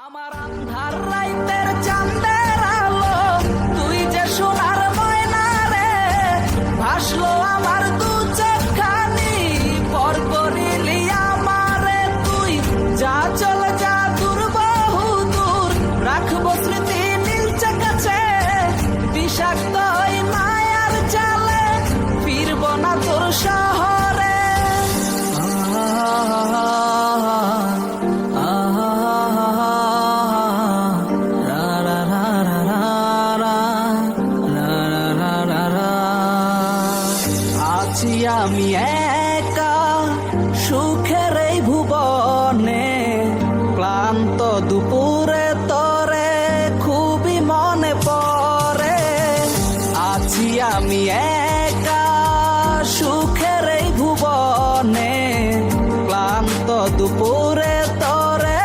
আমার আন্ধার রাইতের চাঁদের আলো তুই যে সোনার ময়না রে, ভাসলো আমার দু চোখখানি পর করিলি আমারে তুই। যা চলে যা দূর বহু দূর, রাখবো স্মৃতি নীলচে কাছে, বিষাক্ত ওই মায়ার জালে ফিরবো না তোর শহরে। আছি আমি একা সুখের এই ভুবনে, ক্লান্ত দুপুরে তোরে খুবই মনে পড়ে। আছি আমি একা সুখের এই ভুবনে, ক্লান্ত দুপুরে তোরে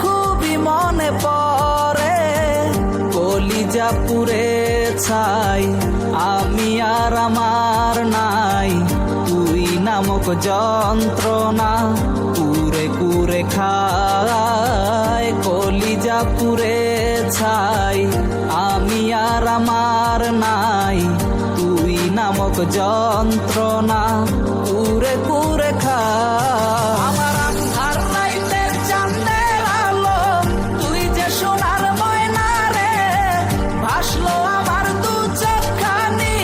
খুবই মনে পড়ে। কলিজা পুড়ে ছাই আমি আর আমার নাই, তুই নামক যন্ত্রণা কুরে কুরে খায়। কলিজা পুড়ে ছাই আমি আর আমার নাই, তুই নামক যন্ত্রণা কুরে কুরে খায়। আমার আন্ধার রাইতের চাঁদের আলো তুই যে সোনার ময়না রে, ভাসলো আমার দু চোখখানি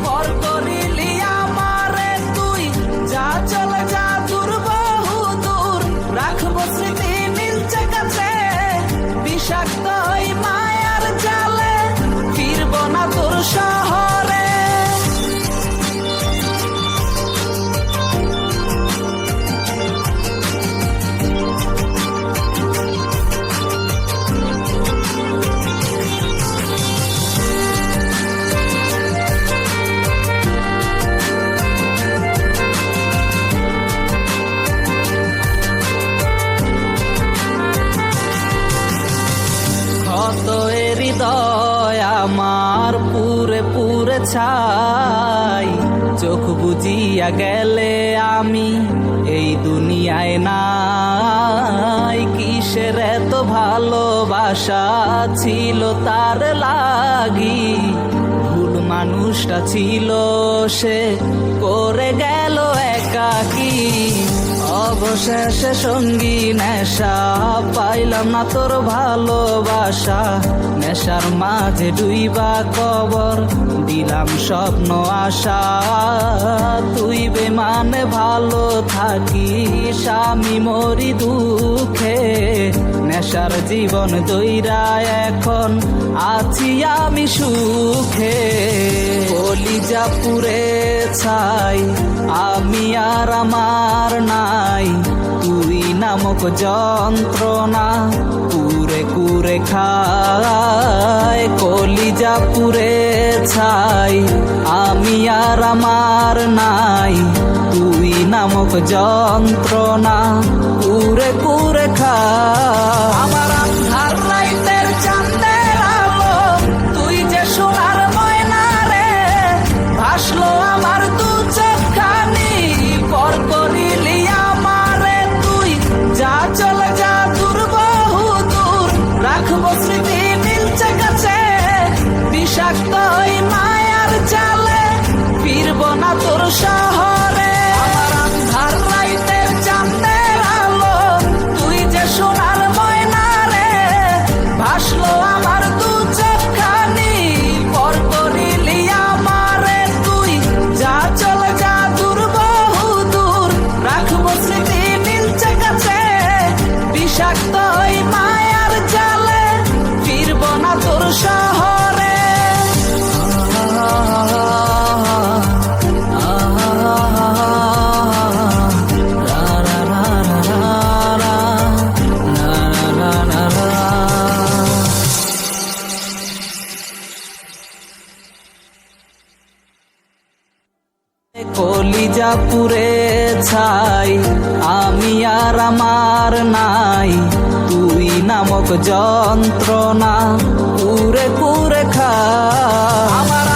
পর করিলি আমারে তুই। যা চলে যা দূর বহু দূর, রাখবো স্মৃতি নীলচে কাছে, বিষাক্ত ওই মায়ার জালে ফিরবো না তোর শহরে। কত হৃদয় আমার পুরে পুরে ছাই, চোখ বুজিয়া গেলে আমি এই দুনিয়ায় নাই। কিসের এত ভালোবাসা ছিল তার লাগি, ভুল মানুষটা ছিল সে করে গেল একাকী। অবশেষে সঙ্গী নেশা পাইলাম না তোর ভালোবাসা, নেশার মাঝে ডুইবা কবর দিলাম স্বপ্ন আশা। তুই বেমানে ভালো থাকিস আমি মরি দুঃখে, নেশার জীবন দইরা এখন আছি আমি সুখে। কলিজা পুড়ে ছাই আমি আর আমার নাই, তুই নামক যন্ত্রণা কুরে কুরে খায়। কলিজা পুড়ে ছাই আমি আর আমার নাই, তুই নামক যন্ত্রণা কুরে কুরে খায়। আমার আন্ধার রাইতের চাঁদের আলো তুই যে সোনার ময়না রে, ভাসলো আমার দু চোখখানি পর করিলি আমারে তুই। যা চলে যা দূর বহু দূর, রাখবো স্মৃতি নীলচে কাছে, বিষাক্ত ওই মায়ার জালে ফিরবো না তোর শহরে। আমার আন্ধার রাইতের চাঁদের আলো তুই যে সোনার ময়না রে, ভাসলো আমার দু চোখখানি পর করিলি আমারে তুই। যা চলে যা দূর বহু দূর, রাখবো স্মৃতি নীলচে কাছে, বিষাক্ত ওই মায়ার জালে ফিরবো না তোর শহরে। কলিজা পুড়ে ছাই আমি আর আমার নাই, তুই নামক যন্ত্রণা কুরে কুরে খায়। আমার